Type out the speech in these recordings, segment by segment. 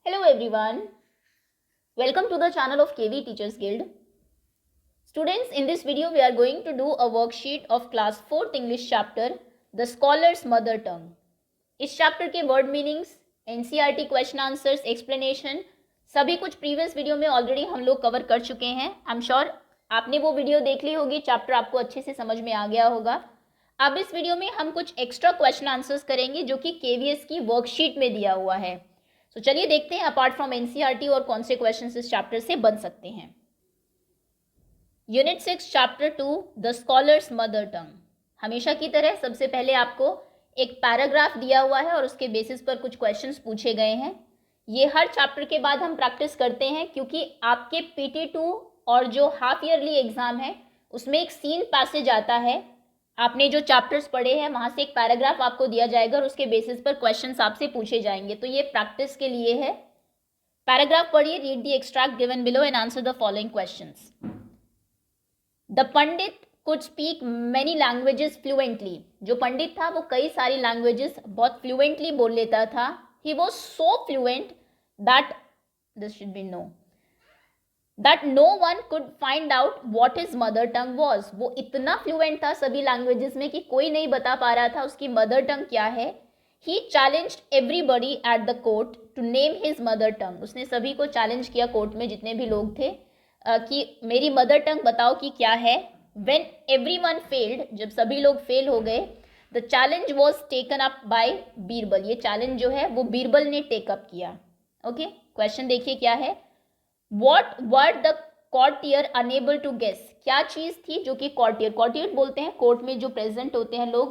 Hello everyone, welcome to the channel of KV Teachers Guild. Students, in this video we are going to do a worksheet of class 4th English chapter, The Scholar's Mother Tongue. इस chapter के word meanings, NCERT question answers, explanation सभी कुछ previous video में already हम लोग cover कर चुके हैं. आई एम श्योर आपने वो वीडियो देख ली होगी, चैप्टर आपको अच्छे से समझ में आ गया होगा. अब इस वीडियो में हम कुछ एक्स्ट्रा क्वेश्चन आंसर्स करेंगे जो कि केवीएस की वर्कशीट में दिया हुआ है. तो चलिए देखते हैं अपार्ट फ्रॉम एनसीईआरटी और कौन से क्वेश्चंस इस चैप्टर से बन सकते हैं. Unit 6 chapter 2 the scholars mother टंग. हमेशा की तरह सबसे पहले आपको एक पैराग्राफ दिया हुआ है और उसके बेसिस पर कुछ क्वेश्चंस पूछे गए हैं. ये हर चैप्टर के बाद हम प्रैक्टिस करते हैं क्योंकि आपके PT2 और जो हाफ ईयरली एग्जाम है उसमें एक सीन पैसेज आता है. आपने जो चैप्टर्स पढ़े हैं वहाँ से एक पैराग्राफ आपको दिया जाएगा और उसके बेसिस पर क्वेश्चंस आपसे पूछे जाएंगे. तो ये प्रैक्टिस के लिए है. पैराग्राफ पढ़िए, read the extract given below and answer the following questions. The pandit could speak many languages fluently. जो पंडित था वो कई सारी लैंग्वेजेस बहुत फ्लुएंटली बोल लेता था. He was so fluent that this should be no that no one could find out what his mother tongue was. वो इतना फ्लुएंट था सभी लैंग्वेजेस में कि कोई नहीं बता पा रहा था उसकी मदर टंग क्या है. He challenged everybody at the court to name his mother tongue. उसने सभी को चैलेंज किया कोर्ट में जितने भी लोग थे कि मेरी मदर टंग बताओ कि क्या है. When everyone failed, जब सभी लोग फेल हो गए, the challenge was taken up by Birbal. ये चैलेंज जो है वो बीरबल ने टेक अप किया. ओके, क्वेश्चन देखिए क्या है. What were the courtier unable to guess? क्या चीज थी जो कि courtier बोलते हैं कोर्ट में जो प्रेजेंट होते हैं लोग.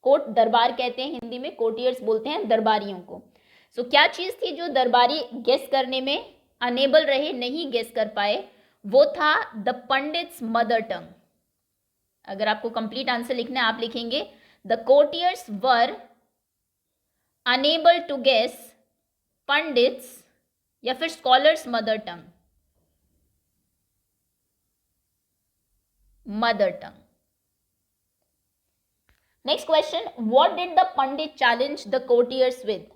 कोर्ट दरबार कहते हैं हिंदी में, courtiers बोलते हैं दरबारियों को. सो क्या चीज थी जो दरबारी गेस करने में अनेबल रहे, नहीं गेस कर पाए. वो था द पंडित्स मदर टंग. अगर आपको कंप्लीट आंसर लिखना है आप लिखेंगे the courtiers were unable to guess pandit's या फिर scholars mother tongue. Mother tongue. Next question, what did the pandit challenge the courtiers with.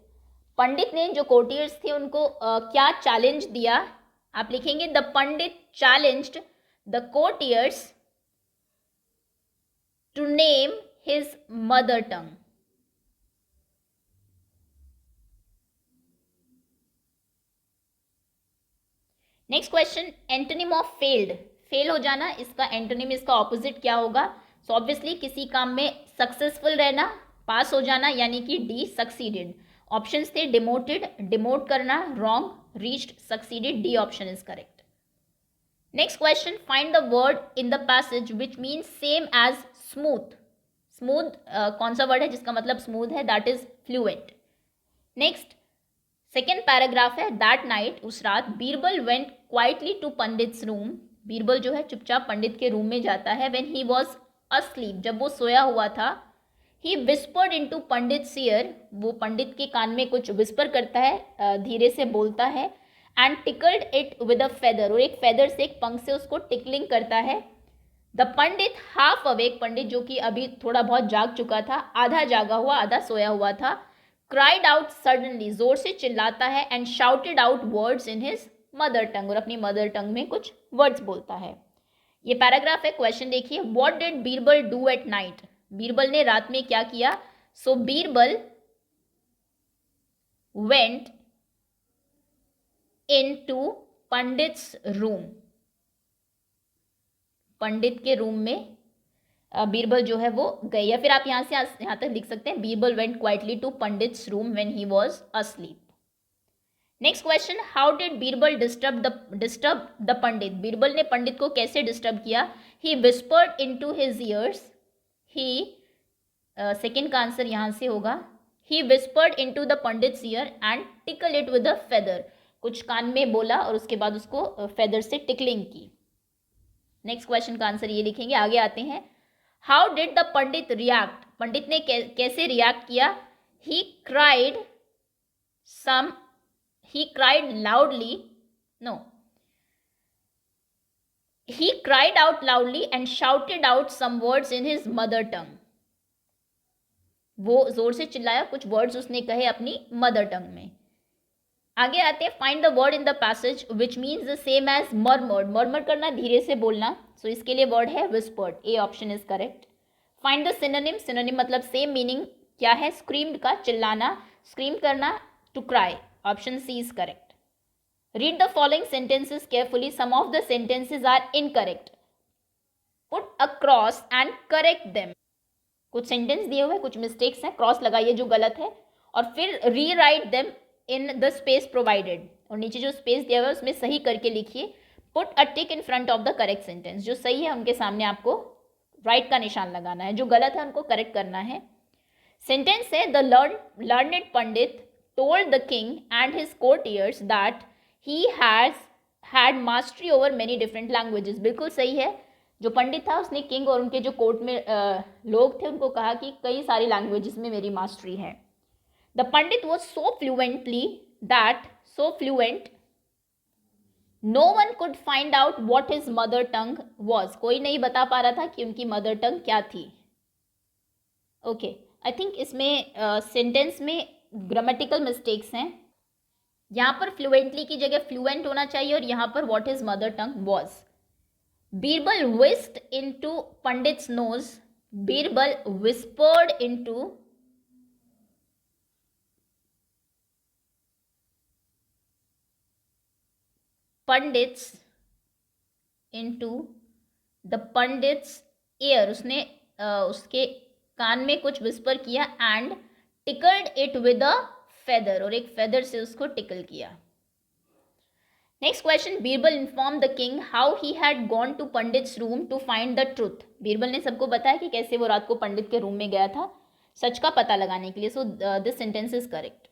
पंडित ने जो कोर्टियर्स थे उनको क्या चैलेंज दिया. आप लिखेंगे the pandit challenged the courtiers to name his mother tongue. Next question, antonym of failed. Fail हो जाना, इसका एंटोनिम, इसका ऑपोजिट क्या होगा. सो ऑब्वियसली किसी काम में सक्सेसफुल रहना, पास हो जाना यानी कि डी सक्सीडेड. ऑप्शंस थे डिमोटेड, डिमोट करना wrong, reached, succeeded. D option is correct. Next question, find the word in the passage which means same as smooth. Smooth कौन सा वर्ड है जिसका मतलब स्मूथ है, that is fluent. Next second paragraph है, that night, उस रात, Birbal went quietly to pandit's room. Birbal जो है चुपचाप पंडित के रूम में जाता है. व्हेन ही वॉज अस्लीप, जब वो सोया हुआ था. ही विस्पर्ड इनटू पंडित्स ईयर, वो पंडित के कान में कुछ विस्पर करता है, धीरे से बोलता है. And tickled it with a feather, और एक फेदर से, एक पंख से उसको टिकलिंग करता है. द पंडित हाफ अवेक, पंडित जो कि अभी थोड़ा बहुत जाग चुका था, आधा जागा हुआ आधा सोया हुआ था. क्राइड आउट सडनली, जोर से चिल्लाता है. And shouted out words in his mother टंग, और अपनी मदर टंग में कुछ वर्ड्स बोलता है. ये पैराग्राफ है. क्वेश्चन देखिए, what did Birbal do at night. Birbal ने रात में क्या किया. So Birbal went in to pandit's room. पंडित के रूम में बीरबल जो है वो गए, या फिर आप यहाँ से यहाँ तक लिख सकते हैं Birbal went quietly to pandit's room when he was asleep. Next question, how did Birbal disturb the pandit. Birbal ने पंडित को कैसे डिस्टर्ब किया. He whispered into his ears. ही सेकेंड का आंसर यहाँ से होगा. He whispered into the pandit's ear and tickle it with a feather. कुछ कान में बोला और उसके बाद उसको फेदर से टिकलिंग की. नेक्स्ट क्वेश्चन का आंसर ये लिखेंगे. आगे आते हैं, how did the pandit react. पंडित ने कैसे रिएक्ट किया. He cried loudly, no, he cried out loudly and shouted out some words in his mother tongue. वो जोर से चिल्लाया, कुछ वर्ड्स उसने कहे अपनी मदर टंग में. आगे आते हैं, find the word in the passage which means the same as murmured, murmur करना, धीरे से बोलना, सो इसके लिए वर्ड है whispered, A option is correct. Find the synonym, synonym मतलब सेम मीनिंग क्या है, स्क्रीम्ड का चिल्लाना, स्क्रीम करना, to cry, option C is correct. Read the following sentences carefully, some of the sentences are incorrect, put a cross and correct them. कुछ sentence दिए हुए, कुछ मिस्टेक्स हैं, क्रॉस लगाइए जो गलत है, और फिर री write them in the space provided, और नीचे जो स्पेस दिया हुआ है उसमें सही करके लिखिए। Put a tick in front of the correct sentence, जो सही है उनके सामने आपको राइट का निशान लगाना है, जो गलत है उनको करेक्ट करना है। सेंटेंस है, the learned Pandit told the king and his courtiers that he has had mastery over many different languages, बिल्कुल सही है। जो पंडित था उसने किंग और उनके जो कोर्ट में लोग थे उनको कहा कि कई सारी लैंग्वेजेस में मेरी मास्टरी है। The pandit was so fluent no one could find out what his mother tongue was, कोई नहीं बता पा रहा था कि उनकी मदर टंग क्या थी। ओके, आई थिंक इसमें सेंटेंस में ग्रामेटिकल मिस्टेक्स हैं, यहाँ पर फ्लुएंटली की जगह फ्लुएंट होना चाहिए, और यहाँ पर what his mother tongue was. Birbal whisked into pandit's nose, Birbal whispered into pandit's the pandit's ear, उसने उसके कान में कुछ विस्पर किया, and tickled it with a feather, और एक फेदर से उसको टिकल किया। Next question, Birbal inform the king how he had gone to pandit's room to find the truth, Birbal ने सबको बताया कि कैसे वो रात को पंडित के रूम में गया था सच का पता लगाने के लिए, so this sentence is correct.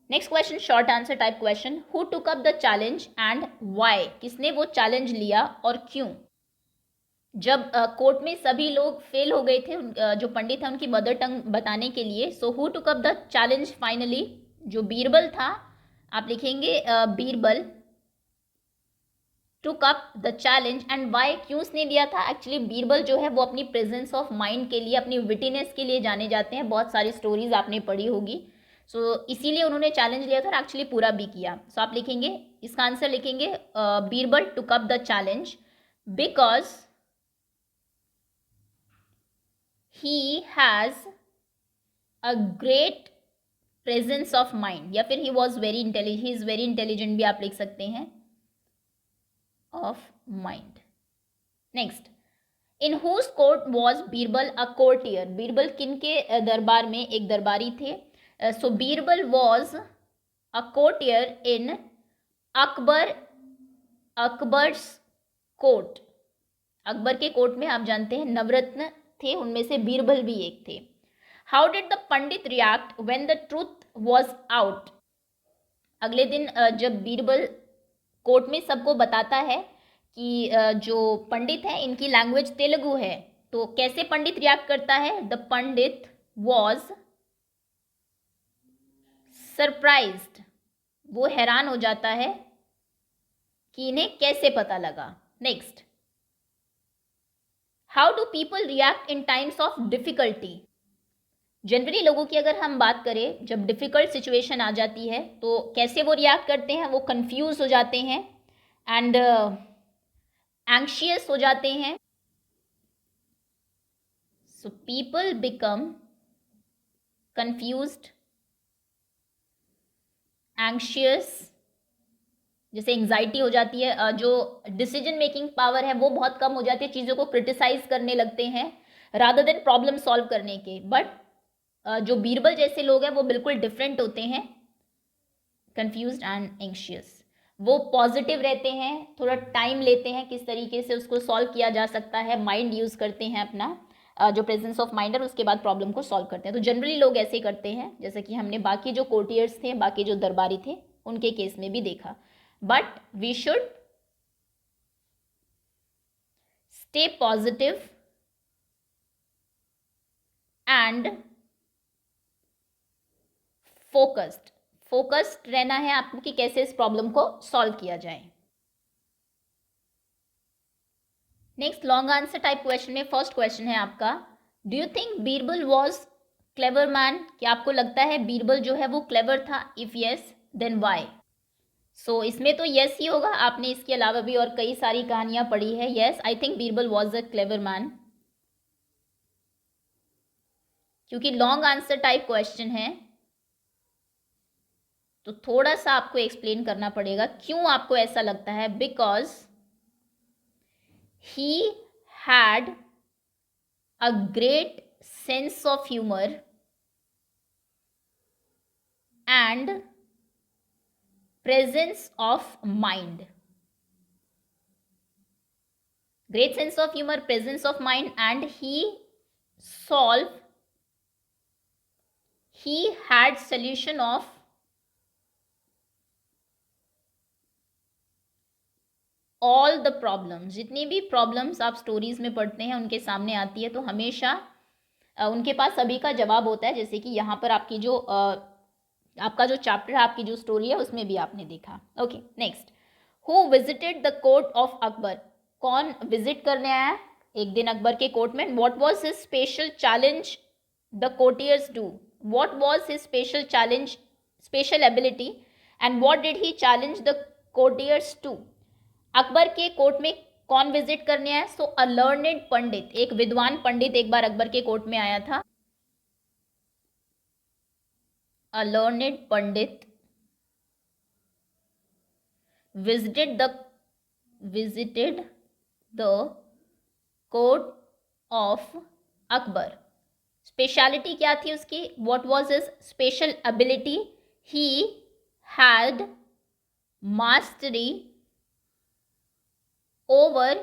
Next question, short answer type question, who took up the challenge and why, किसने वो चैलेंज लिया और क्यों। जब कोर्ट में सभी लोग फेल हो गए थे, जो पंडित है उनकी मदर टंग बताने के लिए, so who took up the challenge finally, जो बीरबल था, आप लिखेंगे Birbal took up the challenge, and why, क्यों उसने लिया था। एक्चुअली बीरबल जो है वो अपनी प्रेजेंस ऑफ माइंड के लिए, अपनी विटीनेस के लिए जाने जाते हैं, बहुत सारी स्टोरीज आपने पढ़ी होगी, सो इसीलिए उन्होंने चैलेंज लिया था और एक्चुअली पूरा भी किया। सो आप लिखेंगे, इसका आंसर लिखेंगे Birbal took up the challenge because he has a great presence of mind, या फिर he was very intelligent, he is very intelligent भी आप लिख सकते हैं, of mind. Next, in whose court was Birbal a courtier, Birbal किन के दरबार में एक दरबारी थे, so Birbal was a courtier in Akbar's court, Akbar के कोर्ट में आप जानते हैं नवरत्न थे, उनमें से बीरबल भी एक थे। How did the pandit react when the truth was out, अगले दिन जब बीरबल कोर्ट में सबको बताता है कि जो पंडित है इनकी लैंग्वेज तेलुगु है, तो कैसे पंडित रिएक्ट करता है, द पंडित वॉज सरप्राइज्ड, वो हैरान हो जाता है कि इन्हें कैसे पता लगा। Next, how do people react in times of difficulty, generally लोगों की अगर हम बात करें, जब डिफ़िकल्ट सिचुएशन आ जाती है तो कैसे वो रिएक्ट करते हैं, वो कंफ्यूज हो जाते हैं एंड एंग्शियस हो जाते हैं। So people become confused, anxious, जैसे एंग्जाइटी हो जाती है, जो डिसीजन मेकिंग पावर है वो बहुत कम हो जाती है, चीज़ों को क्रिटिसाइज करने लगते हैं रादर देन प्रॉब्लम सॉल्व करने के। बट जो बीरबल जैसे लोग हैं वो बिल्कुल डिफरेंट होते हैं, कंफ्यूज्ड एंड एंग्शियस, वो पॉजिटिव रहते हैं, थोड़ा टाइम लेते हैं किस तरीके से उसको सॉल्व किया जा सकता है, माइंड यूज़ करते हैं अपना जो प्रेजेंस ऑफ माइंड है, उसके बाद प्रॉब्लम को सॉल्व करते हैं। तो जनरली लोग ऐसे करते हैं, जैसे कि हमने बाकी जो कोर्टियर्स थे, बाकी जो दरबारी थे, उनके केस में भी देखा। But we should stay positive and focused रहना है आपको कि कैसे इस प्रॉब्लम को सॉल्व किया जाए। Next, long answer type question में फर्स्ट क्वेश्चन है आपका, do you think Birbal was clever man, क्या आपको लगता है बीरबल जो है वो क्लेवर था? If yes, then why? So इसमें तो यस ही होगा, आपने इसके अलावा भी और कई सारी कहानियां पढ़ी है. Yes, I think Birbal was a clever man, क्योंकि लॉन्ग आंसर टाइप क्वेश्चन है तो थोड़ा सा आपको एक्सप्लेन करना पड़ेगा क्यों आपको ऐसा लगता है. Because he had a great sense of humour and presence of mind. Great sense of humor, presence of mind, and he had solution of all the problems. जितनी भी प्रॉब्लम्स आप स्टोरीज में पढ़ते हैं उनके सामने आती है तो हमेशा उनके पास सभी का जवाब होता है. जैसे कि यहाँ पर आपकी जो आपका जो चैप्टर है, आपकी जो स्टोरी है, उसमें भी आपने देखा. Okay, next. Who visited the court of Akbar? कौन विजिट करने आया एक दिन अकबर के कोर्ट में? What was his special challenge the courtiers do? What was his special challenge, special ability, and what did he challenge the courtiers to? Akbar के court में कौन विजिट करने आया? सो अ लर्नेड पंडित, एक विद्वान पंडित एक बार अकबर के कोर्ट में आया था. A learned pandit visited the court of Akbar. Speciality क्या थी उसकी? What was his special ability? He had mastery over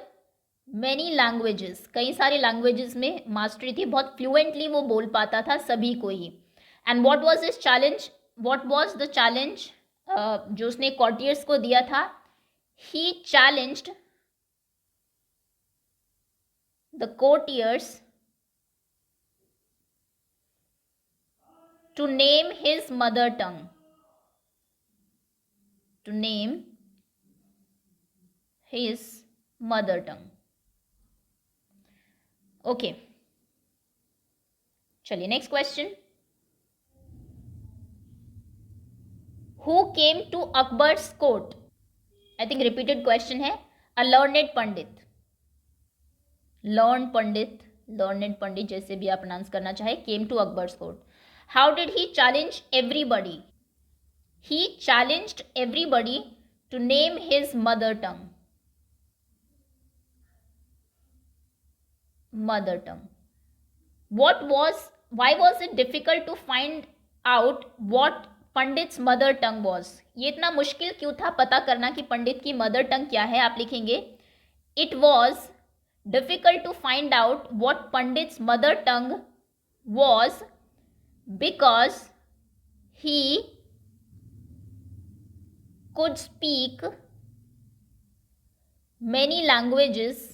many languages. कई सारे लैंग्वेजेस में मास्टरी थी, बहुत फ्लुएंटली वो बोल पाता था सभी को ही. And what was his challenge? What was the challenge जो उसने कॉर्टियर्स को दिया था? He challenged the courtiers to name his mother tongue. To name his mother tongue. Okay. चलिए next question. Who came to Akbar's court? I think repeated question है. A learned Pandit. learned पंडित जैसे भी आप प्रोनाउंस करना चाहे. came to Akbar's court. How did he challenge everybody? He challenged everybody to name his mother tongue. Mother tongue. Why was it difficult to find out what pandits mother tongue was? ये इतना मुश्किल क्यों था पता करना कि पंडित की mother टंग क्या है? आप लिखेंगे it was difficult to find out what pandit's mother tongue was because he could speak many languages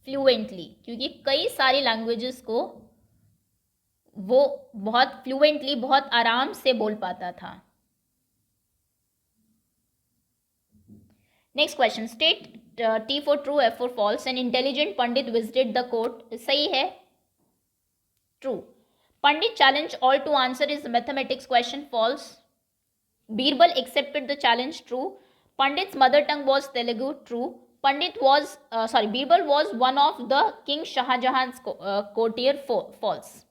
fluently. क्योंकि कई सारी लैंग्वेजेस को वो बहुत फ्लुएंटली, बहुत आराम से बोल पाता था. Next question. State T for true, F for false. An intelligent pandit visited the court. सही है, true. Pandit challenge all to answer is mathematics question. False. Birbal accepted the challenge. True. Pandit's mother tongue was Telugu. True. Birbal was one of the king Shahjahan courtier. False.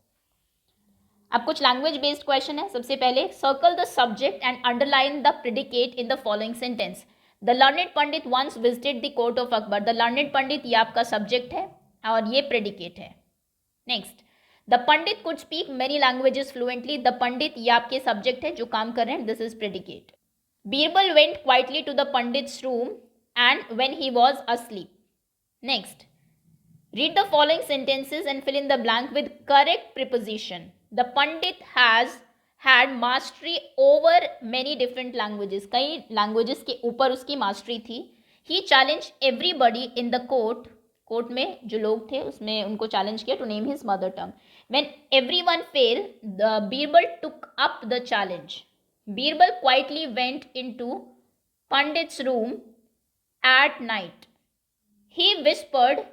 अब कुछ language based question है. सबसे पहले circle the subject and underline the predicate in the following sentence. The learned pandit once visited the court of Akbar. The learned pandit ये आपका subject है और ये प्रेडिकेट है. Next, the pandit could speak many languages fluently. The pandit ये आपके सब्जेक्ट है जो काम कर रहे हैं, this is predicate. Birbal went quietly to the pandit's room and when he was asleep. नेक्स्ट, read the following sentences and fill in the blank with correct preposition. The Pandit has had mastery over many different languages. कई languages के ऊपर उसकी mastery थी. He challenged everybody in the court. Court में जो लोग थे उसमें उनको challenge किया to name his mother tongue. When everyone failed, the Birbal took up the challenge. Birbal quietly went into Pandit's room at night. He whispered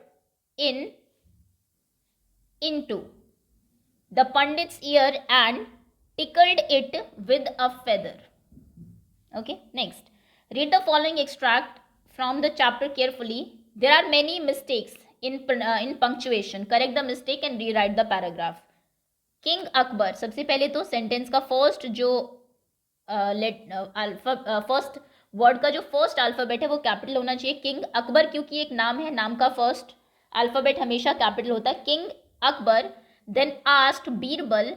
into the Pandit's ear and tickled it with a feather. Okay, next. Read the following extract from the chapter carefully. There are many mistakes in punctuation. Correct the mistake and rewrite the paragraph. King Akbar, सबसे पहले तो sentence का first जो first word का जो first alphabet है वो capital होना चाहिए. किंग अकबर क्योंकि एक नाम है, नाम का फर्स्ट अल्फ़ाबेट हमेशा कैपिटल होता है. King Akbar then asked Birbal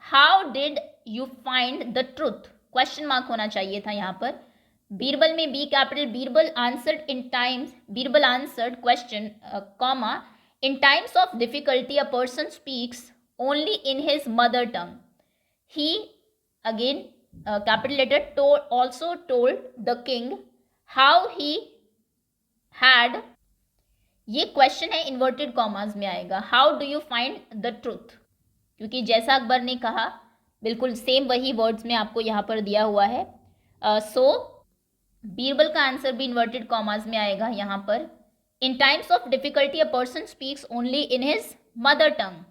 how did you find the truth. Question mark होना चाहिए था यहाँ पर. बीरबल में B capital. Birbal answered in times, Birbal answered question comma in times of difficulty a person speaks only in his mother tongue. He, again capital letter, also told the king how he had. ये question है, inverted commas में आएगा. How do you find the truth, क्योंकि जैसा अकबर ने कहा बिल्कुल same वही वर्ड्स में आपको यहाँ पर दिया हुआ है. सो बीरबल का आंसर भी इन्वर्टेड कॉमास में आएगा यहाँ पर. In times of difficulty a person speaks only in his mother tongue.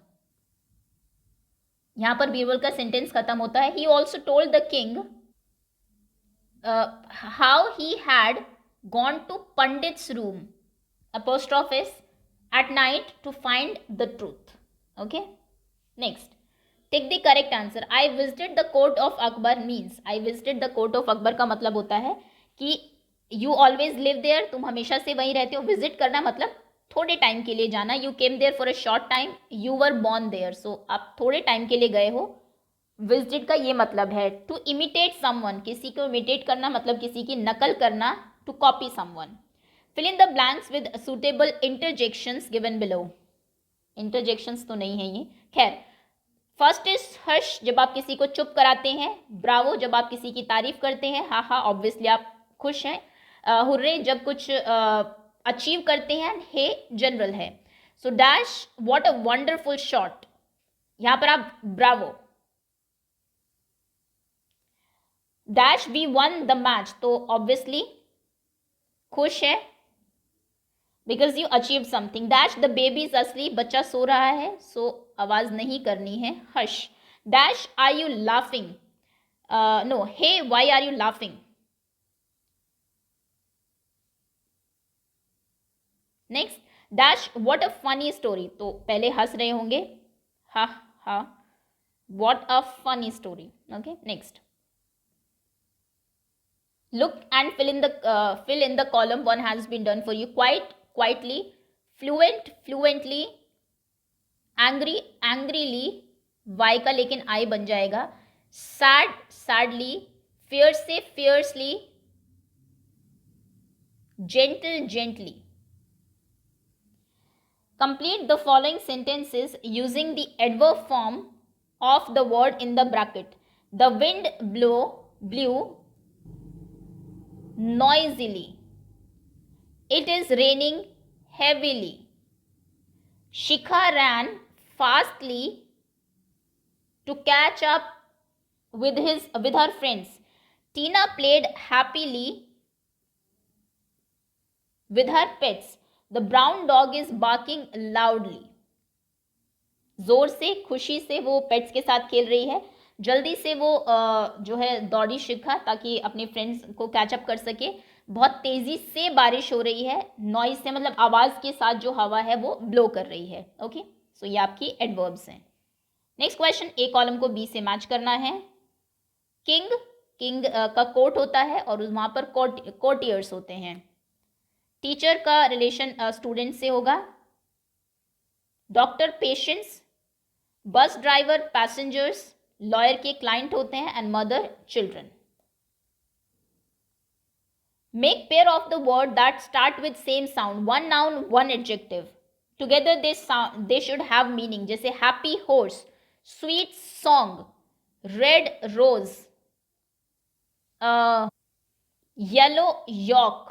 यहां पर बीरबल का सेंटेंस खत्म होता है. He also told the king how he had gone to pandit's room apostrophes at night to find the truth. Okay, next. Take the correct answer. I visited the court of Akbar means, I visited the court of Akbar का मतलब होता है कि you always live there, तुम हमेशा से वहीं रहते हो. विजिट करना मतलब थोड़े टाइम के लिए जाना. You came there for a short time, you were born there. So आप थोड़े टाइम के लिए गए हो. विजिट का ये मतलब है. टू इमिटेट समवन, किसी को इमिटेट करना मतलब किसी की नकल करना. To copy someone. Fill in the blanks with suitable interjections given below. Interjections तो नहीं है ये, खैर. फर्स्ट इज हर्ष, जब आप किसी को चुप कराते हैं. ब्रावो, जब आप किसी की तारीफ करते हैं. हा हा, ऑब्वियसली आप खुश हैं. हुर्रे, जब कुछ अचीव करते हैं. हे जनरल है. So dash what a wonderful shot, यहां पर आप bravo. Dash we won the match, तो ऑब्वियसली खुश है because you achieve something. Dash the baby is asleep, बच्चा सो रहा है. सो आवाज नहीं करनी है. Hush. Dash are you laughing, no, hey why are you laughing. Next. Dash what a funny story, तो पहले हंस रहे होंगे. Ha ha, what a funny story. Okay, next. Look and fill in the column. One has been done for you. Quite, quietly. Fluent, fluently. Angry, angrily. Y का लेकिन I बन जाएगा. Sad, sadly. Fierce से fiercely. Gentle, gently. Complete the following sentences using the adverb form of the word in the bracket. The wind blew noisily. It is raining heavily. Shikha ran fastly to catch up with her friends. Tina played happily with her pets. The brown dog is barking loudly. जोर से, खुशी से वो pets के साथ खेल रही है. जल्दी से वो जो है दौड़ी शिखा ताकि अपने फ्रेंड्स को कैचअप कर सके. बहुत तेजी से बारिश हो रही है. नॉइज से मतलब आवाज के साथ जो हवा है वो ब्लो कर रही है. ओके, सो ये आपकी एडवर्ब्स हैं. Next question. ए कॉलम को बी से मैच करना है. किंग, किंग का कोर्ट होता है और वहां पर कोर्टियर्स होते हैं. टीचर का रिलेशन स्टूडेंट से होगा. Doctor patients, bus driver passengers, lawyer के क्लाइंट होते हैं and mother children. Make pair of the word that start with same sound. One noun, one adjective. Together they should have meaning. जैसे happy horse, sweet song, red rose, yellow yak.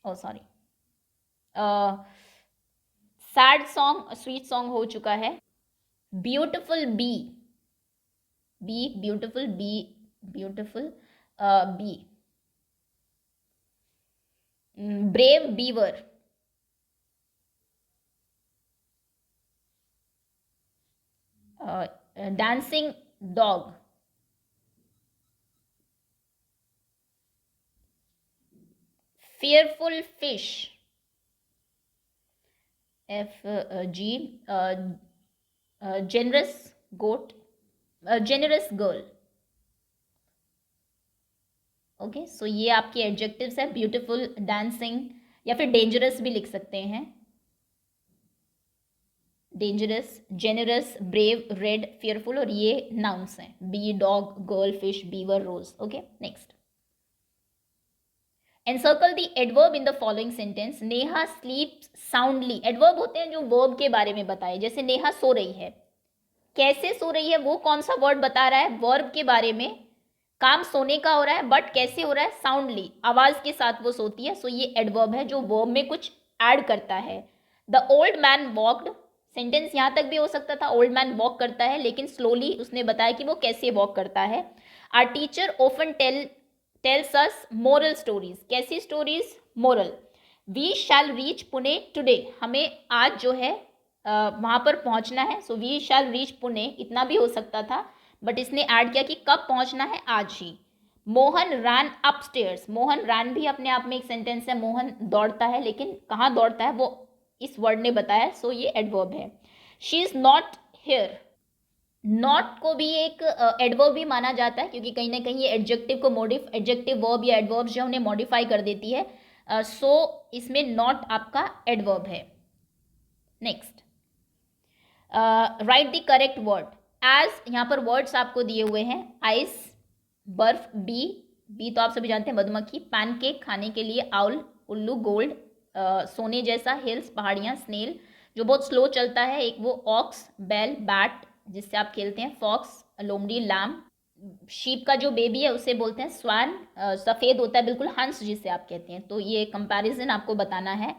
Oh sorry, sad song, sweet song हो चुका है. Beautiful bee, bee beautiful, bee beautiful, bee. Brave beaver, dancing dog. fearful fish, F-G, generous goat, generous girl. Okay, सो ये आपके adjectives है, beautiful, dancing, या फिर dangerous भी लिख सकते हैं, dangerous, generous, brave, red, fearful, और ये नाउन्स हैं, bee, dog, girl, fish, beaver, rose. Okay, next. Encircle the adverb in the following sentence. Neha sleeps soundly. Adverb होते हैं जो वर्ब के बारे में बताए, जैसे नेहा सो रही है. कैसे सो रही है, वो कौन सा वर्ड बता रहा है, वर्ब के बारे में. काम सोने का हो रहा है, बट कैसे हो रहा है, साउंडली, आवाज के साथ वो सोती है. सो ये एडवर्ब है जो वर्ब में कुछ ऐड करता है. The old man walked. Sentence यहां तक भी हो सकता था, ओल्ड मैन वॉक करता है, लेकिन स्लोली उसने बताया कि वो कैसे वॉक करता है. Our teacher often tells us moral stories. कैसी stories, moral. We shall reach Pune today. हमें आज जो है वहां पर पहुंचना है. So we shall reach Pune, इतना भी हो सकता था, बट इसने ऐड किया कि कब पहुंचना है, आज ही. मोहन रैन अपस्टेयर्स. मोहन रैन भी अपने आप में एक सेंटेंस है, मोहन दौड़ता है, लेकिन कहाँ दौड़ता है वो इस वर्ड ने बताया. सो ये एडवर्ब है. She is not here. Not को भी एक एडवर्ब भी माना जाता है, क्योंकि कहीं ना कहीं ये एडजेक्टिव को एडजेक्टिव वर्ब या एडवर्ब जो उन्हें मॉडिफाई कर देती है. सो इसमें नॉट आपका एडवर्ब है. Next, write the correct word. As, यहाँ पर वर्ड्स आपको दिए हुए हैं. आइस, बर्फ, बी तो आप सभी जानते हैं मधुमक्खी. पैनकेक, खाने के लिए. आउल, उल्लू. गोल्ड, सोने जैसा. हिल्स, पहाड़ियाँ. स्नेल, जो बहुत स्लो चलता है, एक वो. ऑक्स, बैल, बैट, जिससे आप खेलते हैं. फॉक्स, लोमड़ी. लैम, शीप का जो बेबी है उसे बोलते हैं स्वान. सफ़ेद होता है बिल्कुल, हंस जिसे आप कहते हैं. तो ये कंपैरिजन आपको बताना है.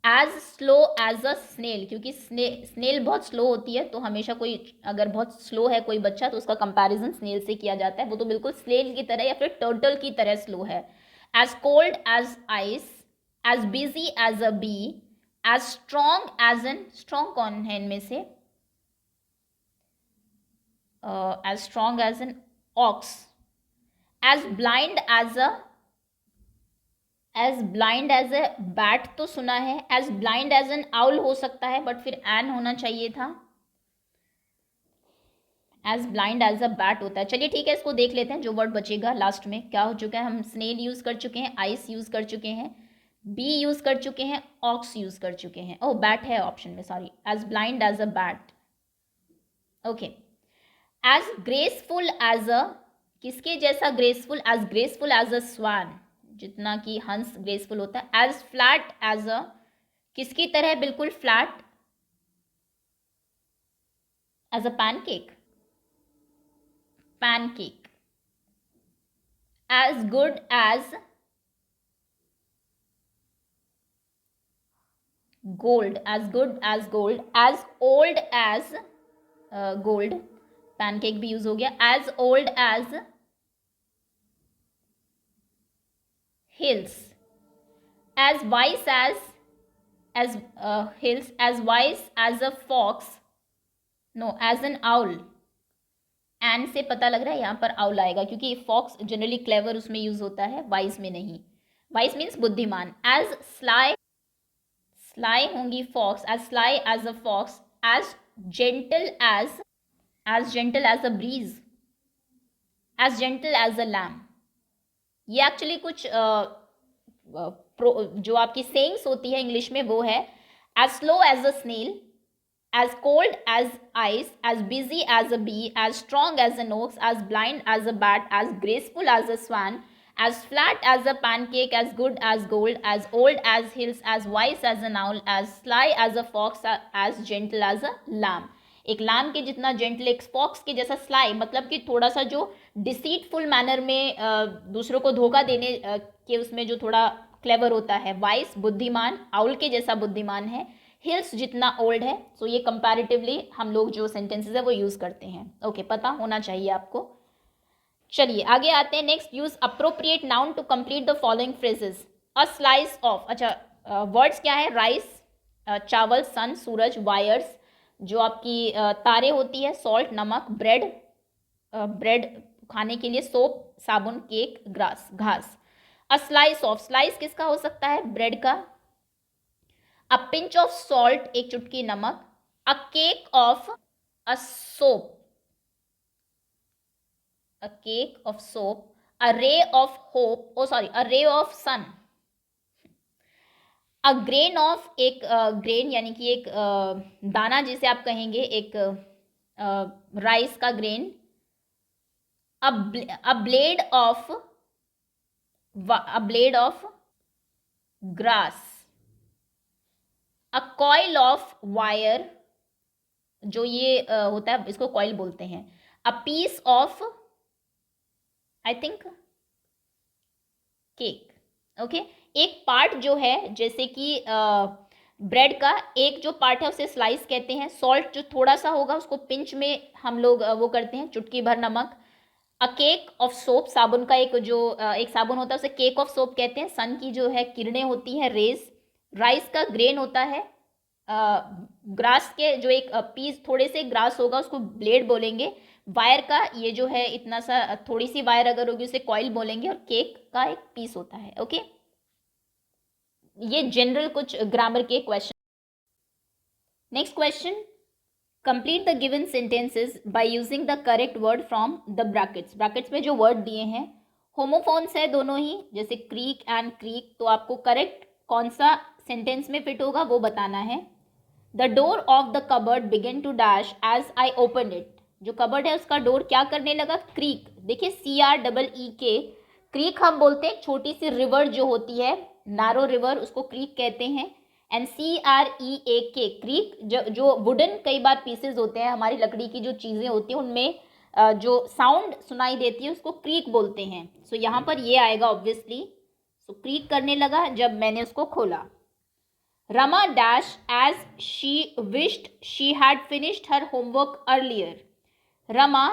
As slow as a snail, क्योंकि स्नेल बहुत स्लो होती है, तो हमेशा कोई अगर बहुत स्लो है कोई बच्चा तो उसका कंपैरिजन स्नेल से किया जाता है. वो तो बिल्कुल स्नेल की तरह या फिर टर्टल की तरह स्लो है. As cold as ice. As busy as a bee. As strong as an. Strong कौन है इनमें से, as strong as an ox. As blind as a. As blind as a bat तो सुना है. As blind as an owl हो सकता है, बट फिर एन होना चाहिए था. As blind as a bat होता है. चलिए ठीक है, इसको देख लेते हैं जो वर्ड बचेगा लास्ट में क्या हो चुका है. हम स्नेल यूज कर चुके हैं, आइस यूज कर चुके हैं, बी यूज कर चुके हैं, ऑक्स यूज कर चुके हैं. ओह, बैट है ऑप्शन में, sorry. As blind as a bat. Okay. As graceful as a. किसके जैसा graceful, as graceful as a swan, जितना कि हंस ग्रेसफुल होता है. As flat as a. किसकी तरह, बिल्कुल flat. As a pancake. Pancake. As good as gold. As good as gold. As old as gold. Pancake भी यूज हो गया. As old as hills. As wise as hills. As wise as a fox. No, as an owl. And से पता लग रहा है यहाँ पर आउल आएगा, क्योंकि फॉक्स जनरली क्लेवर उसमें यूज होता है, वाइज में नहीं. वाइज मीन्स बुद्धिमान. As sly. स्लाई होंगी fox. As sly as a fox. As gentle as. As gentle as a breeze. As gentle as a lamb. ये एक्चुअली कुछ जो आपकी सेइंग्स होती है इंग्लिश में वो है. As slow as a snail. As cold as ice. As busy as a bee. As strong as an ox. As blind as a bat. As graceful as a swan. As flat as a pancake. As good as gold. As old as hills. As wise as an owl. As sly as a fox. As gentle as a lamb. एक lamb के जितना gentle, एक fox के जैसा sly, मतलब कि थोड़ा सा जो डिसीटफुल मैनर में दूसरों को धोखा देने के उसमें जो थोड़ा क्लेवर होता है. वाइस बुद्धिमान, आउल के जैसा बुद्धिमान है. हिल्स जितना ओल्ड है. सो ये कंपैरेटिवली हम लोग जो सेंटेंसेस है वो यूज करते हैं. ओके, पता होना चाहिए आपको. चलिए आगे आते हैं. Next, use appropriate noun to complete the following phrases. A slice of. अच्छा, वर्ड्स क्या है. राइस, चावल. सन, सूरज. वायर्स, जो आपकी तारे होती है. सॉल्ट, नमक. ब्रेड, ब्रेड खाने के लिए. सोप, साबुन. केक, ग्रास, घास. अ स्लाइस ऑफ, स्लाइस किसका हो सकता है, ब्रेड का। अ पिंच ऑफ सॉल्ट, एक चुटकी नमक। A cake of, a soap, a cake of soap. A ray of hope, oh sorry, a ray of sun. A grain of, एक ग्रेन यानी कि एक दाना जिसे आप कहेंगे, एक राइस का grain. A blade of, a blade of grass. A coil of wire, जो ये होता है इसको कॉइल बोलते हैं। A piece of, I think, cake. Okay, एक पार्ट जो है, जैसे कि ब्रेड का एक जो पार्ट है उसे स्लाइस कहते हैं। सॉल्ट जो थोड़ा सा होगा उसको पिंच में हम लोग वो करते हैं, चुटकी भर नमक। अ केक ऑफ सोप, साबुन का एक जो एक साबुन होता है उसे केक ऑफ सोप कहते हैं। सन की जो है किरणें होती हैं, रेज। राइस का ग्रेन होता है। ग्रास के जो एक पीस, थोड़े से ग्रास होगा उसको ब्लेड बोलेंगे। वायर का ये जो है इतना सा, थोड़ी सी वायर अगर होगी उसे कॉइल बोलेंगे। और केक का एक पीस होता है। ओके, ये जनरल कुछ ग्रामर के question. Next question, complete the given sentences by using the correct word from the brackets. Brackets में जो वर्ड दिए हैं होमोफोन्स है दोनों ही, जैसे क्रीक एंड क्रीक। तो आपको करेक्ट कौन सा सेंटेंस में फिट होगा वो बताना है। The door of the cupboard began to dash as I open it. जो कबर्ड है उसका डोर क्या करने लगा, क्रीक। देखिए CREE, क्रीक हम बोलते हैं छोटी सी रिवर जो होती है, नैरो रिवर, उसको क्रीक कहते हैं। एंड CREAK, क्रीक, जो वुडन कई बार पीसेज होते हैं, हमारी लकड़ी की जो चीज़ें होती हैं उनमें जो साउंड सुनाई देती है उसको क्रीक बोलते हैं। सो यहाँ पर ये आएगा ऑब्वियसली। सो क्रीक करने लगा जब मैंने उसको खोला। Rama dash as she wished she had finished her homework earlier. Rama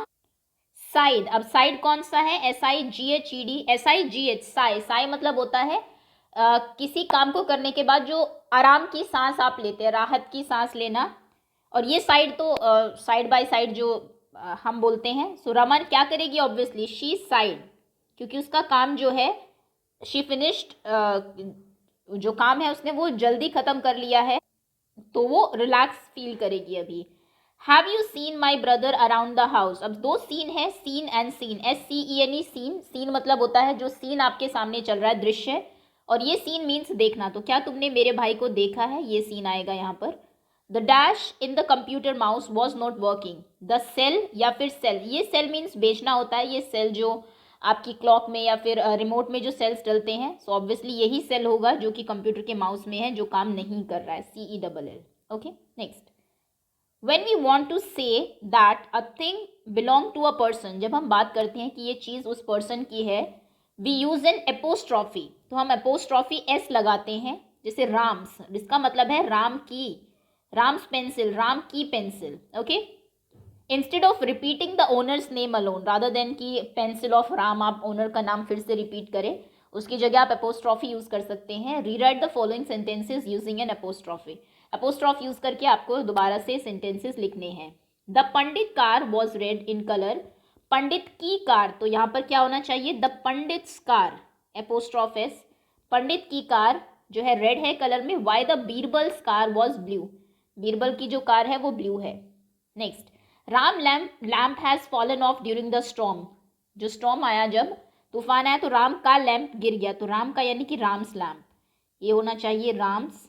sighed, अब साइड कौन सा है, SIGHED, SIGH, साई। साई मतलब होता है किसी काम को करने के बाद जो आराम की सांस आप लेते हैं, राहत की सांस लेना। और ये साइड तो साइड बाय साइड जो हम बोलते हैं। सो रमन क्या करेगी, ऑब्वियसली शी साइड, क्योंकि उसका काम जो है शी फिनिश्ड, जो काम है उसने वो जल्दी खत्म कर लिया है, तो वो रिलैक्स फील करेगी अभी। Have you seen my brother around the house. अब दो सीन है, seen and scene, SCENE, scene. Seen मतलब होता है जो सीन आपके सामने चल रहा है, दृश्य। और ये सीन मीन्स देखना। तो क्या तुमने मेरे भाई को देखा है, ये सीन आएगा यहाँ पर। The dash in the computer mouse was not working. The sell या फिर सेल, ये सेल मीन्स बेचना होता है। ये सेल जो आपकी क्लॉक में या फिर रिमोट में जो सेल्स डलते हैं, सो ऑब्वियसली यही सेल होगा जो कि कंप्यूटर के माउस में है, जो काम नहीं कर रहा है, CELL। Okay, next, when we want to say that a thing belongs to a person, जब हम बात करते हैं कि ये चीज़ उस पर्सन की है, वी यूज एन एपोस्ट्रॉफी। तो हम एपोस्ट्रॉफी S लगाते हैं, जैसे राम्स, जिसका मतलब है राम की, राम्स पेंसिल, राम की pencil. Okay, instead of repeating the owners name alone, rather than कि पेंसिल ऑफ राम आप ओनर का नाम फिर से रिपीट करें, उसकी जगह आप एपोस्ट्रॉफी यूज कर सकते हैं। Rewrite the following sentences using an apostrophe. Apostrophe use करके आपको दोबारा से सेंटेंसेस लिखने हैं। The pandit car was red in colour. पंडित की कार, तो यहाँ पर क्या होना चाहिए, the pandit's car, apostrophe S। पंडित की कार जो है रेड है कलर में। Why the Birbal's car was blue, Birbal की जो कार है वो ब्लू है। Next, Ram lamp has fallen of during the storm. जो स्टॉर्म आया, जब तूफान आया तो राम का लैम्प गिर गया, तो राम का यानी कि राम्स लैम्प, ये होना चाहिए राम्स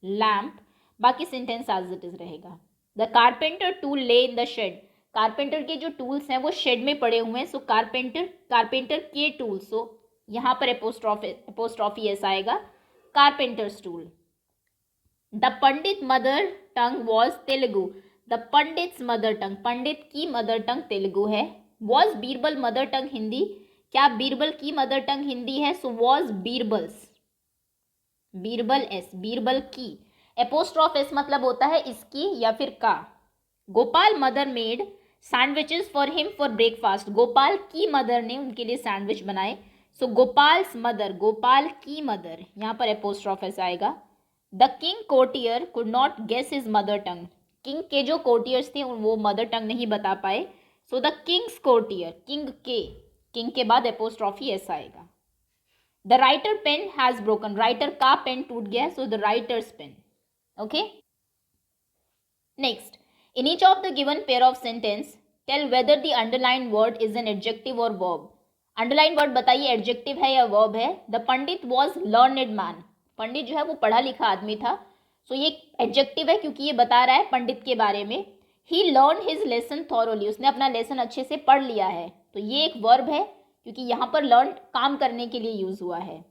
लैम्प। बाकी सेंटेंस एज इट इज रहेगा। द कारपेंटर टूल ले इन द शेड। कारपेंटर के जो टूल्स हैं वो शेड में पड़े हुए हैं। सो कारपेंटर के टूल्स, सो यहाँ पर एपोस्ट्रॉफी S आएगा, carpenter's tool. The pandit mother tongue was Telugu. The pandit's mother tongue, पंडित की मदर टंग तेलुगु है। Was Birbal mother tongue Hindi, क्या बीरबल की मदर टंग हिंदी है, so was Birbal's, Birbal S, Birbal की। एपोस्ट्रॉफ S मतलब होता है इसकी या फिर का। Gopal mother made sandwiches for him for breakfast. Gopal की मदर ने उनके लिए सैंडविच बनाए। सो गोपाल्स मदर, गोपाल की मदर, यहाँ पर एपोस्ट्रॉफ S आएगा। The king courtier could not guess his mother tongue. King के जो कोर्टियर्स थे वो मदर टंग नहीं बता पाए। So the king's courtier, king के बाद एपोस्ट्रॉफी S आएगा। The writer pen has broken, writer का पेन टूट गया, so the writer's pen. Okay. Next, in each of the given pair of sentence tell whether the underline word is an adjective और verb. Underline word बताइए adjective है या verb है. The pandit was learned man, pandit जो है वो पढ़ा लिखा आदमी था, सो ये एडजेक्टिव है क्योंकि ये बता रहा है पंडित के बारे में. ही लर्न हिज लेसन थॉरोली, उसने अपना लेसन अच्छे से पढ़ लिया है, तो ये एक वर्ब है क्योंकि यहाँ पर लर्न काम करने के लिए यूज हुआ है.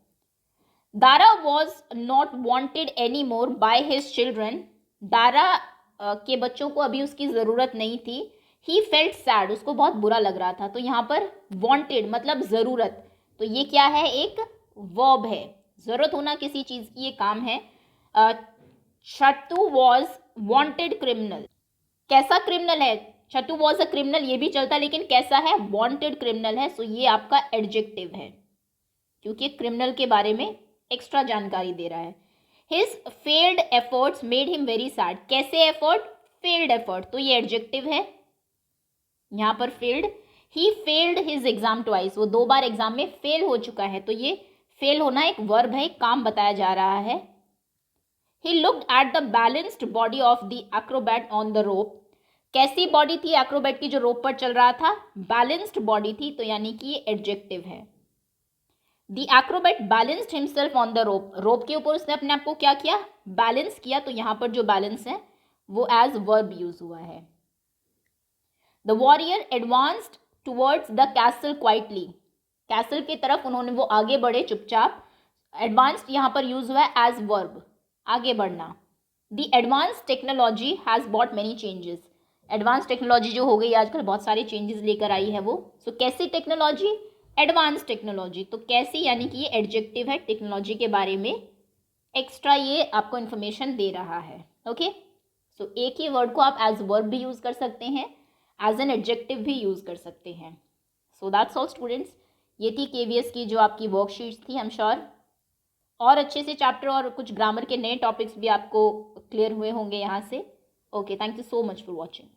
Dara was not wanted any more by his children, Dara के बच्चों को अभी उसकी ज़रूरत नहीं थी. ही फेल्ट सैड, उसको बहुत बुरा लग रहा था, तो यहाँ पर वॉन्टेड मतलब ज़रूरत, तो ये क्या है, एक वर्ब है. ज़रूरत होना किसी चीज़ की ये काम है. छतु वॉज वॉन्टेड क्रिमिनल, कैसा क्रिमिनल है, छतु वॉज अ क्रिमिनल ये भी चलता है, लेकिन कैसा है, वॉन्टेड क्रिमिनल है, सो ये आपका एडजेक्टिव है क्योंकि क्रिमिनल के बारे में एक्स्ट्रा जानकारी दे रहा है. His failed efforts made him very sad, कैसे एफर्ट, फेल्ड एफर्ट, तो ये एडजेक्टिव है यहाँ पर failed. He failed his exam twice, वो 2 बार एग्जाम में फेल हो चुका है, तो ये फेल होना एक वर्ब है, एक काम बताया जा रहा है. He looked at the balanced body of the Acrobat on the रोप, कैसी बॉडी थी एक्रोबैट की जो रोप पर चल रहा था, बैलेंस्ड बॉडी थी, तो यानी कि ये एडजेक्टिव है. The acrobat balanced himself on the rope, rope के ऊपर उसने अपने आप को क्या किया, बैलेंस किया, तो यहाँ पर जो बैलेंस है वो एज वर्ब यूज हुआ है. The warrior advanced towards the castle quietly, castle की तरफ उन्होंने वो आगे बढ़े चुपचाप, एडवांस्ड यहाँ पर यूज हुआ है एज वर्ब, आगे बढ़ना. The advance technology has bot many changes, advance technology जो हो गई आजकल बहुत सारे चेंजेस लेकर आई है वो, सो कैसी टेक्नोलॉजी, एडवांस टेक्नोलॉजी, तो कैसी यानी कि ये एडजेक्टिव है, टेक्नोलॉजी के बारे में एक्स्ट्रा ये आपको इन्फॉर्मेशन दे रहा है. ओके, सो एक ही वर्ड को आप एज वर्ब भी यूज़ कर सकते हैं, एज एन एडजेक्टिव भी यूज़ कर सकते हैं. सो दैट्स ऑल स्टूडेंट्स, ये थी KVS की जो आपकी वर्कशीट्स थी. आई एम श्योर और अच्छे से चैप्टर और कुछ ग्रामर के नए टॉपिक्स भी आपको क्लियर हुए होंगे यहाँ से. Okay, thank you so much for watching.